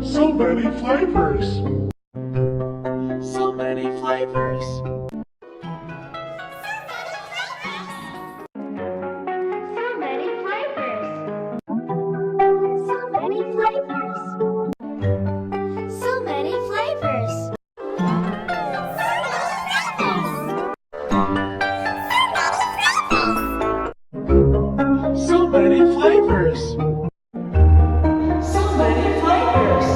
So many flavors. So many flavors. So many flavors. So many flavors. So many flavors. So many flavors. So many flavors. So many flavors.